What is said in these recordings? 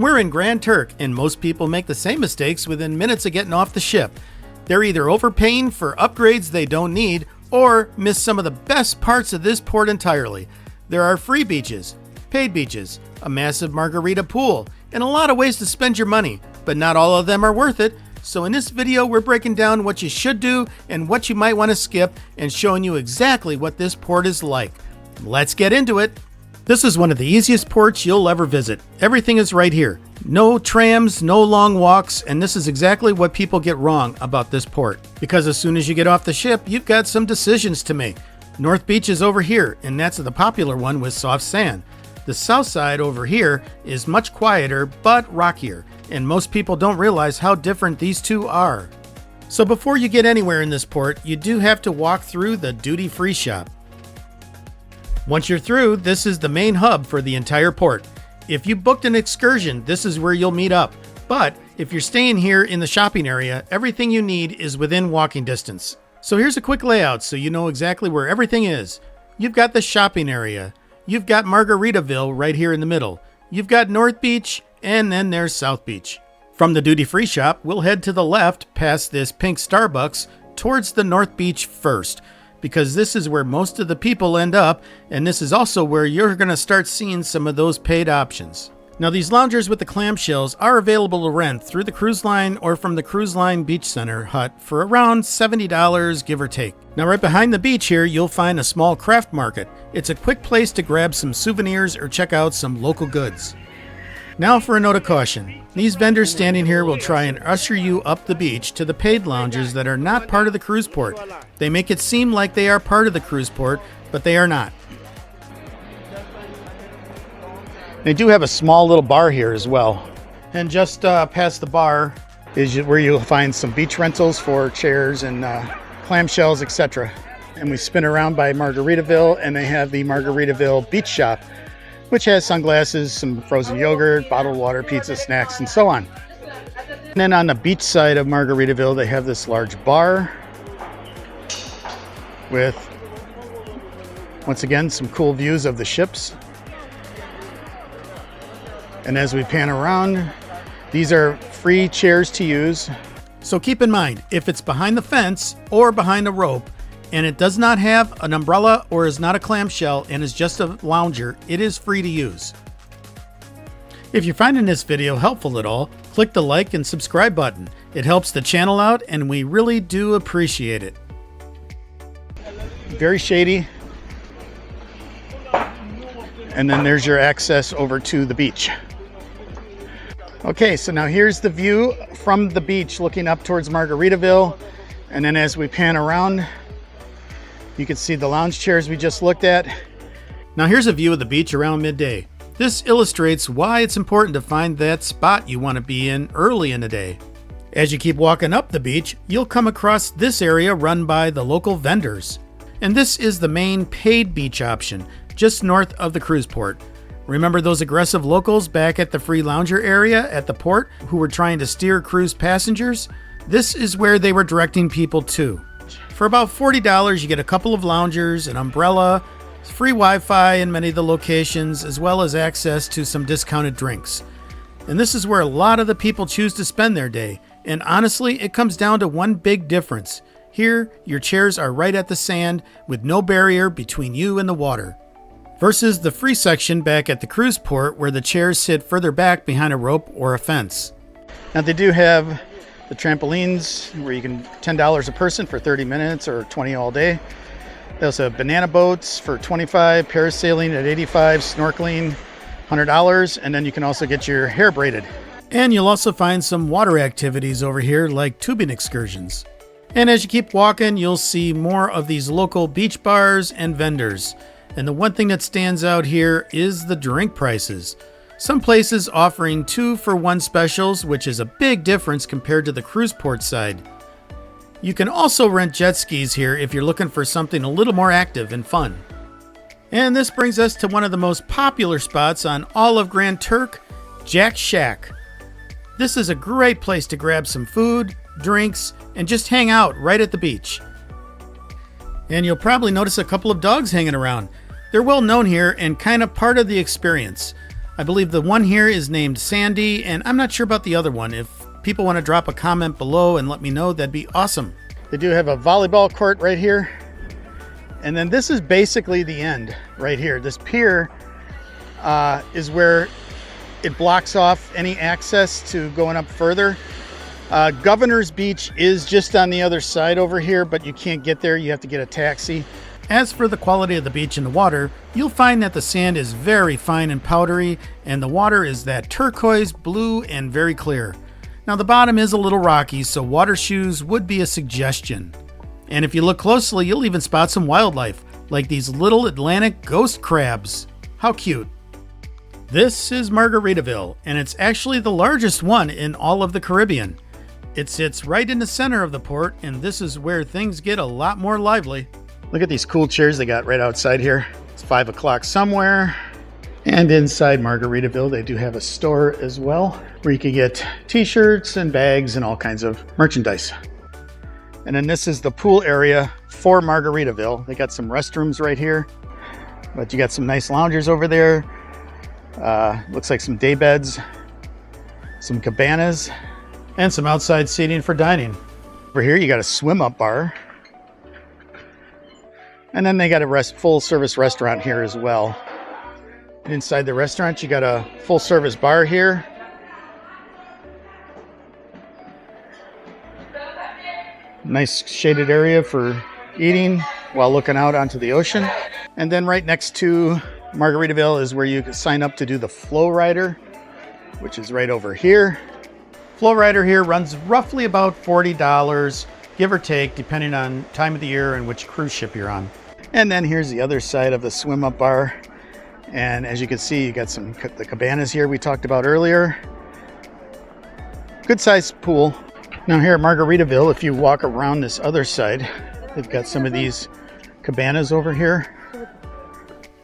We're in Grand Turk, and most people make the same mistakes within minutes of getting off the ship. They're either overpaying for upgrades they don't need, or miss some of the best parts of this port entirely. There are free beaches, paid beaches, a massive margarita pool, and a lot of ways to spend your money, but not all of them are worth it. So in this video, we're breaking down what you should do and what you might want to skip, and showing you exactly what this port is like. Let's get into it. This is one of the easiest ports you'll ever visit. Everything is right here. No trams, no long walks, and this is exactly what people get wrong about this port. Because as soon as you get off the ship, you've got some decisions to make. North Beach is over here, and that's the popular one with soft sand. The south side over here is much quieter, but rockier, and most people don't realize how different these two are. So before you get anywhere in this port, you do have to walk through the duty-free shop. Once you're through, this is the main hub for the entire port. If you booked an excursion, this is where you'll meet up. But if you're staying here in the shopping area, everything you need is within walking distance. So here's a quick layout so you know exactly where everything is. You've got the shopping area. You've got Margaritaville right here in the middle. You've got North Beach, and then there's South Beach. From the duty-free shop, we'll head to the left past this pink Starbucks towards the North Beach first, because this is where most of the people end up, and this is also where you're going to start seeing some of those paid options. Now, these loungers with the clamshells are available to rent through the cruise line or from the Cruise Line Beach Center hut for around $70, give or take. Now, right behind the beach here, you'll find a small craft market. It's a quick place to grab some souvenirs or check out some local goods. Now for a note of caution. These vendors standing here will try and usher you up the beach to the paid lounges that are not part of the cruise port. They make it seem like they are part of the cruise port, but they are not. They do have a small little bar here as well. And just past the bar is where you'll find some beach rentals for chairs and clamshells, etc. And we spin around by Margaritaville, and they have the Margaritaville Beach Shop, which has sunglasses, some frozen yogurt, bottled water, pizza, snacks, and so on. And then on the beach side of Margaritaville, they have this large bar with, once again, some cool views of the ships. And as we pan around, these are free chairs to use. So keep in mind, if it's behind the fence or behind a rope, and it does not have an umbrella or is not a clamshell and is just a lounger, it is free to use. If you're finding this video helpful at all, click the like and subscribe button. It helps the channel out, and we really do appreciate it. Very shady. And then there's your access over to the beach. Okay, so now here's the view from the beach looking up towards Margaritaville. And then as we pan around, you can see the lounge chairs we just looked at. Now here's a view of the beach around midday. This illustrates why it's important to find that spot you want to be in early in the day. As you keep walking up the beach, you'll come across this area run by the local vendors. And this is the main paid beach option, just north of the cruise port. Remember those aggressive locals back at the free lounger area at the port who were trying to steer cruise passengers? This is where they were directing people to. For about $40, you get a couple of loungers, an umbrella, free Wi-Fi in many of the locations, as well as access to some discounted drinks. And this is where a lot of the people choose to spend their day. And honestly, it comes down to one big difference. Here, your chairs are right at the sand with no barrier between you and the water. Versus the free section back at the cruise port where the chairs sit further back behind a rope or a fence. Now they do have the trampolines where you can $10 a person for 30 minutes or 20 all day. They also have banana boats for $25, parasailing at $85, snorkeling $100, and then you can also get your hair braided. And you'll also find some water activities over here like tubing excursions. And as you keep walking, you'll see more of these local beach bars and vendors. And the one thing that stands out here is the drink prices. Some places offering 2-for-1 specials, which is a big difference compared to the cruise port side. You can also rent jet skis here if you're looking for something a little more active and fun. And this brings us to one of the most popular spots on all of Grand Turk, Jack Shack. This is a great place to grab some food, drinks, and just hang out right at the beach. And you'll probably notice a couple of dogs hanging around. They're well known here and kind of part of the experience. I believe the one here is named Sandy, and I'm not sure about the other one. If people want to drop a comment below and let me know, that'd be awesome. They do have a volleyball court right here. And then this is basically the end right here. This pier is where it blocks off any access to going up further. Governor's Beach is just on the other side over here, but you can't get there. You have to get a taxi. As for the quality of the beach and the water, you'll find that the sand is very fine and powdery, and the water is that turquoise blue and very clear. Now the bottom is a little rocky, so water shoes would be a suggestion. And if you look closely, you'll even spot some wildlife, like these little Atlantic ghost crabs. How cute. This is Margaritaville, and it's actually the largest one in all of the Caribbean. It sits right in the center of the port, and this is where things get a lot more lively. Look at these cool chairs they got right outside here. It's 5 o'clock somewhere. And inside Margaritaville, they do have a store as well, where you can get t-shirts and bags and all kinds of merchandise. And then this is the pool area for Margaritaville. They got some restrooms right here, but you got some nice loungers over there. Looks like some day beds, some cabanas, and some outside seating for dining. Over here, you got a swim-up bar. And then they got a full-service restaurant here as well. And inside the restaurant, you got a full-service bar here. Nice shaded area for eating while looking out onto the ocean. And then right next to Margaritaville is where you can sign up to do the FlowRider, which is right over here. FlowRider here runs roughly about $40, give or take, depending on time of the year and which cruise ship you're on. And then here's the other side of the swim-up bar. And as you can see, you got the cabanas here we talked about earlier. Good sized pool. Now here at Margaritaville, if you walk around this other side, they've got some of these cabanas over here.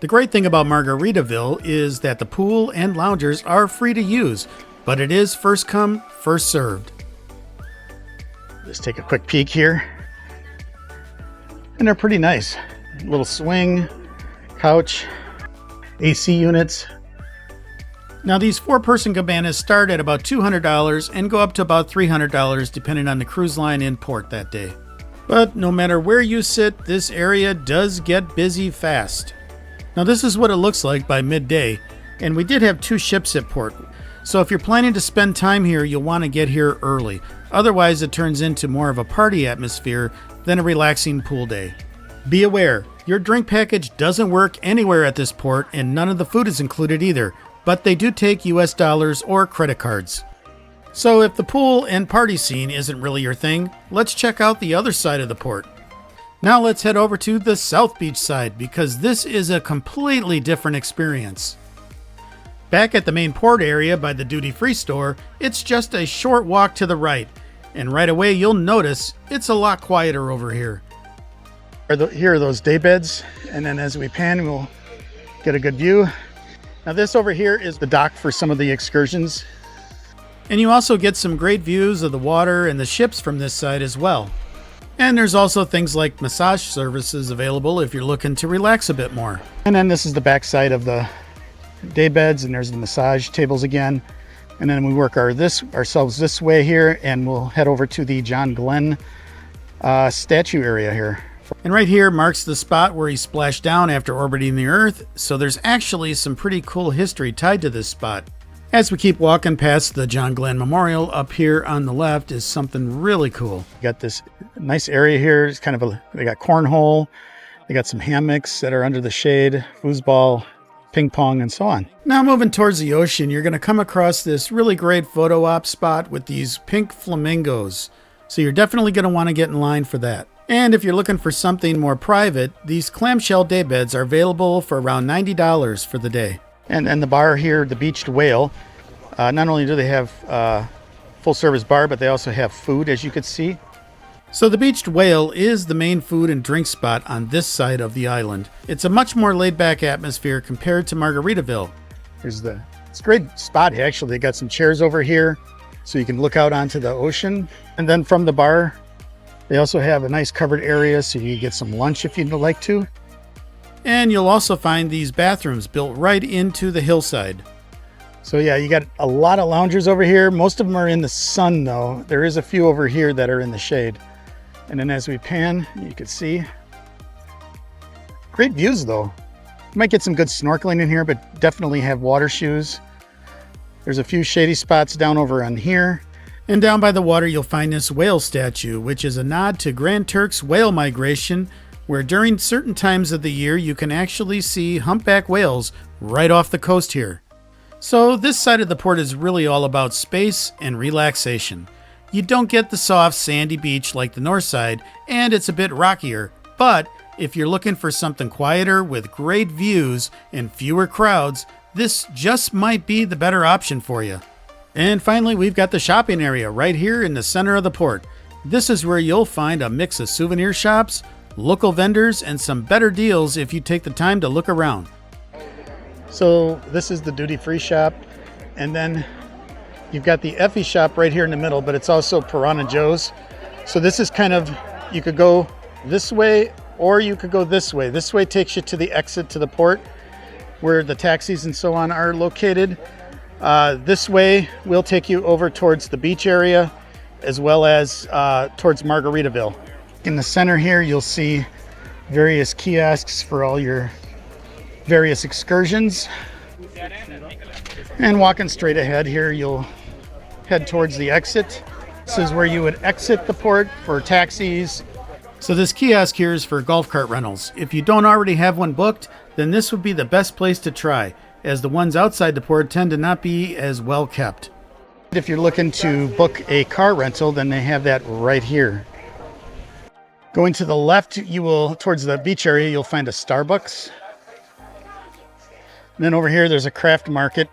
The great thing about Margaritaville is that the pool and loungers are free to use, but it is first come, first served. Let's take a quick peek here. And they're pretty nice. Little swing, couch, AC units. Now these 4-person cabanas start at about $200 and go up to about $300 depending on the cruise line in port that day. But no matter where you sit, this area does get busy fast. Now this is what it looks like by midday, and we did have 2 ships at port. So if you're planning to spend time here, you'll want to get here early. Otherwise it turns into more of a party atmosphere than a relaxing pool day. Be aware, your drink package doesn't work anywhere at this port, and none of the food is included either, but they do take US dollars or credit cards. So if the pool and party scene isn't really your thing, let's check out the other side of the port. Now let's head over to the South Beach side, because this is a completely different experience. Back at the main port area by the duty-free store, it's just a short walk to the right, and right away you'll notice it's a lot quieter over here. Here are those day beds, and then as we pan, we'll get a good view. Now this over here is the dock for some of the excursions. And you also get some great views of the water and the ships from this side as well. And there's also things like massage services available if you're looking to relax a bit more. And then this is the back side of the day beds, and there's the massage tables again. And then we work ourselves this way here, and we'll head over to the John Glenn statue area here. And right here marks the spot where he splashed down after orbiting the Earth, so there's actually some pretty cool history tied to this spot. As we keep walking past the John Glenn Memorial, up here on the left is something really cool. You got this nice area here. It's kind of they got cornhole, they got some hammocks that are under the shade, foosball, ping pong, and so on. Now moving towards the ocean, you're going to come across this really great photo op spot with these pink flamingos. So you're definitely going to want to get in line for that. And if you're looking for something more private, these clamshell day beds are available for around $90 for the day. And the bar here, the Beached Whale, not only do they have full service bar, but they also have food, as you could see. So the Beached Whale is the main food and drink spot on this side of the island. It's a much more laid-back atmosphere compared to Margaritaville. It's a great spot, actually. They got some chairs over here so you can look out onto the ocean. And then from the bar, they also have a nice covered area so you can get some lunch if you'd like to. And you'll also find these bathrooms built right into the hillside. So yeah, you got a lot of loungers over here. Most of them are in the sun though. There is a few over here that are in the shade. And then as we pan, you can see great views though. You might get some good snorkeling in here, but definitely have water shoes. There's a few shady spots down over on here. And down by the water, you'll find this whale statue, which is a nod to Grand Turk's whale migration, where during certain times of the year, you can actually see humpback whales right off the coast here. So this side of the port is really all about space and relaxation. You don't get the soft sandy beach like the north side, and it's a bit rockier, but if you're looking for something quieter with great views and fewer crowds, this just might be the better option for you. And finally, we've got the shopping area right here in the center of the port. This is where you'll find a mix of souvenir shops, local vendors, and some better deals if you take the time to look around. So this is the duty-free shop, and then you've got the Effie shop right here in the middle, but it's also Piranha Joe's. So this is kind of, you could go this way or you could go this way. This way takes you to the exit to the port where the taxis and so on are located. This way will take you over towards the beach area as well as towards Margaritaville. In the center here, you'll see various kiosks for all your various excursions. And walking straight ahead here, you'll head towards the exit. This is where you would exit the port for taxis. So this kiosk here is for golf cart rentals. If you don't already have one booked, then this would be the best place to try, as the ones outside the port tend to not be as well kept. If you're looking to book a car rental, then they have that right here. Going to the left, you will, towards the beach area, you'll find a Starbucks. And then over here, there's a craft market.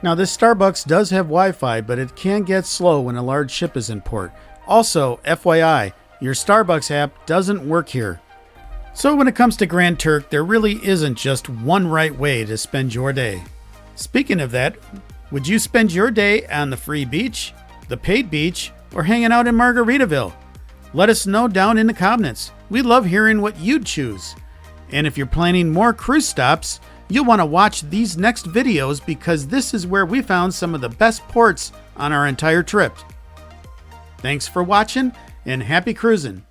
Now this Starbucks does have Wi-Fi, but it can get slow when a large ship is in port. Also, FYI, your Starbucks app doesn't work here. So when it comes to Grand Turk, there really isn't just one right way to spend your day. Speaking of that, would you spend your day on the free beach, the paid beach, or hanging out in Margaritaville? Let us know down in the comments. We love hearing what you'd choose. And if you're planning more cruise stops, you'll want to watch these next videos because this is where we found some of the best ports on our entire trip. Thanks for watching and happy cruising.